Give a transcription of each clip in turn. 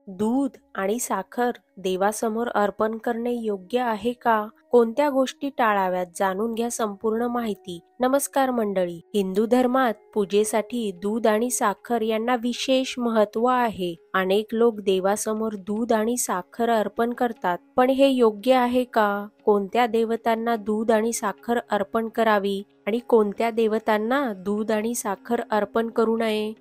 दूध आणि साखर देवासमोर अर्पण करणे योग्य आहे का? कोणत्या गोष्टी टाळाव्यात जाणून घ्या संपूर्ण माहिती. नमस्कार मंडळी. हिंदू धर्मात पूजेसाठी दूध आणि साखर यांना विशेष महत्त्व आहे. अनेक लोक देवासमोर दूध आणि साखर अर्पण करतात, पण हे योग्य आहे का? कोणत्या देवतांना दूध आणि साखर अर्पण करावी आणि कोणत्या देवतांना दूध आणि साखर अर्पण करू नये,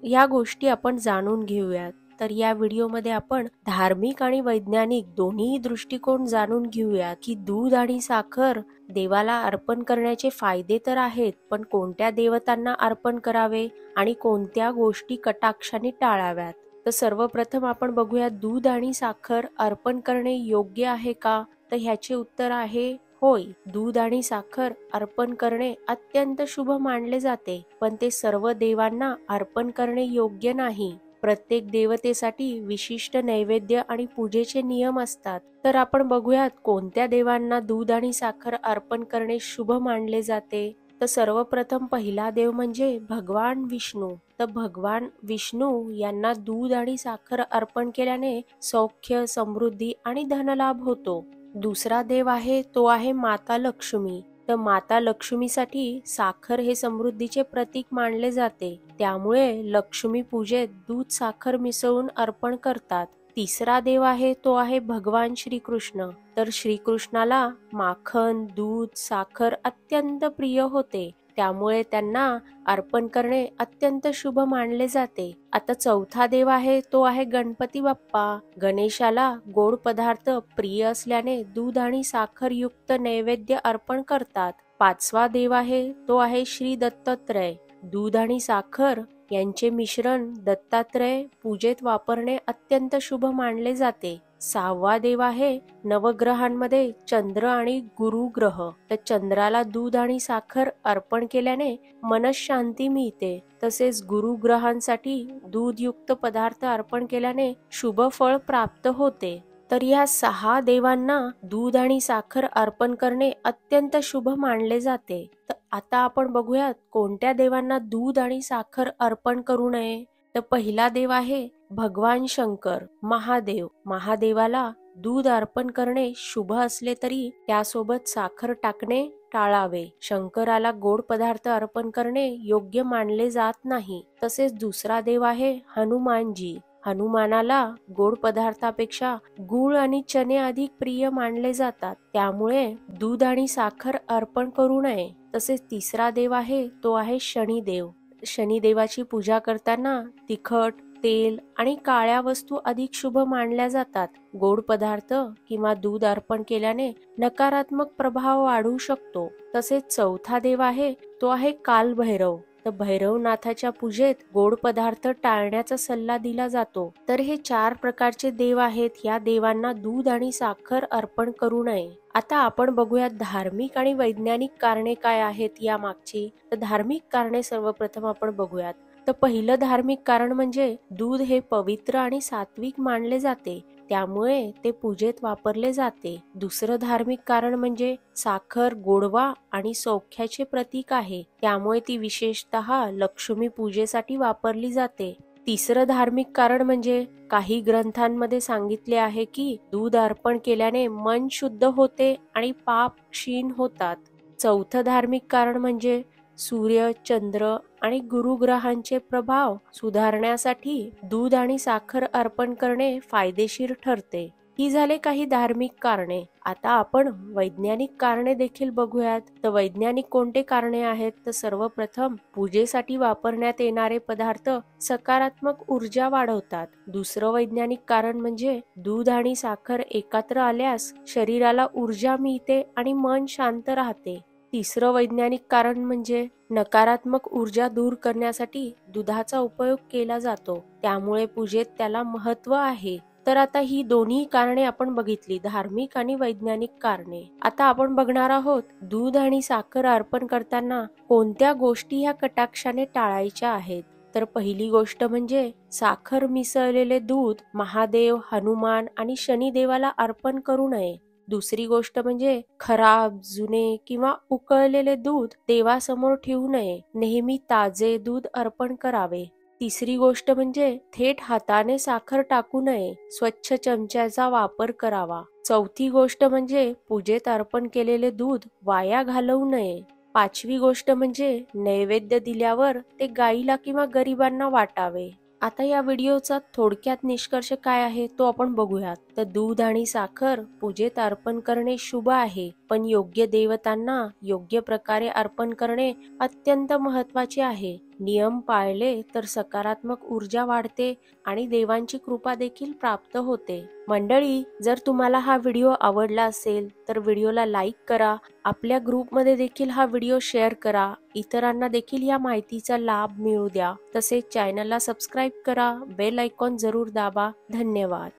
या गोष्टी आपण जाणून घेऊयात. तर या व्हिडिओमध्ये आपण धार्मिक आणि वैज्ञानिक दोन्ही दृष्टिकोन जाणून घेऊया की दूध आणि साखर देवाला अर्पण करण्याचे फायदे तर आहेत, पण कोणत्या देवतांना अर्पण करावे आणि कोणत्या गोष्टी कटाक्षाने टाळाव्यात. तर सर्वप्रथम आपण बघूया दूध आणि साखर अर्पण करणे योग्य आहे का? तर ह्याचे उत्तर आहे होय. दूध आणि साखर अर्पण करणे अत्यंत शुभ मानले जाते, पण ते सर्व देवांना अर्पण करणे योग्य नाही. प्रत्येक देवतेसाठी विशिष्ट नैवेद्य आणि पूजेचे नियम असतात. तर आपण बघूयात कोणत्या देवांना दूध आणि साखर अर्पण करणे शुभ मानले जाते. तर सर्वप्रथम पहिला देव म्हणजे भगवान विष्णू. तर भगवान विष्णू यांना दूध आणि साखर अर्पण केल्याने सौख्य, समृद्धी आणि धनलाभ होतो. दुसरा देव आहे तो आहे माता लक्ष्मी. तर माता लक्ष्मीसाठी साखर हे समृद्धीचे प्रतीक मानले जाते, त्यामुळे लक्ष्मी पूजेत दूध साखर मिसळून अर्पण करतात. तिसरा देव आहे तो आहे भगवान श्रीकृष्ण. तर श्रीकृष्णाला माखन, दूध, साखर अत्यंत प्रिय होते, त्यामुळे त्यांना अर्पण करणे अत्यंत शुभ मानले जाते. आता चौथा देव आहे तो आहे गणपती बाप्पा. गणेशाला गोड पदार्थ प्रिय असल्याने दूध आणि साखर युक्त नैवेद्य अर्पण करतात. पाचवा देव आहे तो आहे श्री दत्तात्रय. दूध आणि साखर यांचे मिश्रण दत्तात्रय पूजेत वापरणे अत्यंत शुभ मानले जाते. सहावा देव आहे नवग्रहांमध्ये चंद्र आणि गुरु ग्रह. तर चंद्राला दूध आणि साखर अर्पण केल्याने मनशांती मिळते. तसेच गुरुग्रहांसाठी दूधयुक्त पदार्थ अर्पण केल्याने शुभ फळ प्राप्त होते. तर या 6 देवांना दूध आणि साखर अर्पण करणे अत्यंत शुभ मानले जाते. तर आता आपण बघूयात कोणत्या देवांना दूध आणि साखर अर्पण करू नये. तर पहिला देव आहे भगवान शंकर, महादेव. महादेवाला दूध अर्पण करणे शुभ असले तरी त्यासोबत साखर टाकणे टाळावे. शंकराला गोड पदार्थ अर्पण करणे योग्य मानले जात नाही. तसेच दुसरा देव आहे हनुमानजी. हनुमानाला गोड पदार्थापेक्षा गूळ आणि चणे अधिक प्रिय मानले जातात, त्यामुळे दूध आणि साखर अर्पण करू नये. तसेच तिसरा देव आहे तो आहे शनिदेव. शनिदेवाची पूजा करताना तिखट, तेल आणि काळ्या वस्तू अधिक शुभ मानल्या जातात. गोड पदार्थ किंवा दूध अर्पण केल्याने नकारात्मक प्रभाव वाढू शकतो. तसेच चौथा देव आहे तो आहे कालभैरव. तर भैरवनाथाच्या पूजेत गोड पदार्थ टाळण्याचा सल्ला दिला जातो. तर हे 4 प्रकारचे देव आहेत. या देवांना दूध आणि साखर अर्पण करू नये. आता आपण बघूया धार्मिक आणि वैज्ञानिक कारणे काय आहेत या मागची. तर धार्मिक कारणे सर्वप्रथम आपण बघूयात. तर पहिलं धार्मिक कारण म्हणजे दूध हे पवित्र आणि सात्विक मानले जाते, त्यामुळे ते पूजेत वापरले जाते. दुसरं धार्मिक कारण म्हणजे साखर गोडवा आणि सौख्याचे प्रतीक आहे, त्यामुळे ती विशेषतः लक्ष्मी पूजेसाठी वापरली जाते. तिसरं धार्मिक कारण म्हणजे काही ग्रंथांमध्ये सांगितले आहे की दूध अर्पण केल्याने मन शुद्ध होते आणि पाप क्षीण होतात. चौथं धार्मिक कारण म्हणजे सूर्य, चंद्र आणि गुरुग्रहांचे प्रभाव सुधारण्यासाठी दूध आणि साखर अर्पण करणे फायदेशीर ठरते. ही झाले काही धार्मिक कारणे. आता आपण वैज्ञानिक कारणे देखील बघूयात. तर वैज्ञानिक कोणते कारणे आहेत? तर सर्वप्रथम पूजेसाठी वापरण्यात येणारे पदार्थ सकारात्मक ऊर्जा वाढवतात. दुसरं वैज्ञानिक कारण म्हणजे दूध आणि साखर एकत्र आल्यास शरीराला ऊर्जा मिळते आणि मन शांत राहते. तिसरं वैज्ञानिक कारण म्हणजे नकारात्मक ऊर्जा दूर करण्यासाठी दुधाचा उपयोग केला जातो, त्यामुळे पूजेत त्याला महत्त्व आहे. तर आता ही दोन्ही कारणे आपण बघितली, धार्मिक आणि वैज्ञानिक कारणे. आता आपण बघणार आहोत दूध आणि साखर अर्पण करताना कोणत्या गोष्टी ह्या कटाक्षाने टाळायच्या आहेत. तर पहिली गोष्ट म्हणजे साखर मिसळलेले दूध महादेव, हनुमान आणि शनिदेवाला अर्पण करू नये. दुसरी गोष्ट म्हणजे खराब, जुने किंवा उकळलेले दूध देवासमोर ठेवू नये. नेहमी ताजे दूध अर्पण करावे. तिसरी गोष्ट म्हणजे थेट हाताने साखर टाकू नये, स्वच्छ चमच्याचा वापर करावा. चौथी गोष्ट म्हणजे पूजेत अर्पण केलेले दूध वाया घालवू नये. पाचवी गोष्ट म्हणजे नैवेद्य दिल्यावर ते गाईला किंवा गरिबांना वाटावे. आता या व्हिडिओचा थोडक्यात निष्कर्ष काय आहे तो आपण बघूयात. तर दूध आणि साखर पूजेत अर्पण करणे शुभ आहे, पण योग्य देवतांना योग्य प्रकारे अर्पण करणे अत्यंत महत्त्वाचे आहे. नियम पाळले तर सकारात्मक ऊर्जा वाढते आणि देवांची कृपा देखील प्राप्त होते. मंडळी, जर तुम्हाला हा व्हिडिओ आवडला असेल तर व्हिडिओला लाईक करा, आपल्या ग्रुपमध्ये देखील हा व्हिडिओ शेअर करा, इतरांना देखील या माहितीचा लाभ मिळू द्या. तसेच चॅनलला सबस्क्राईब करा, बेल आयकॉन जरूर दाबा. धन्यवाद.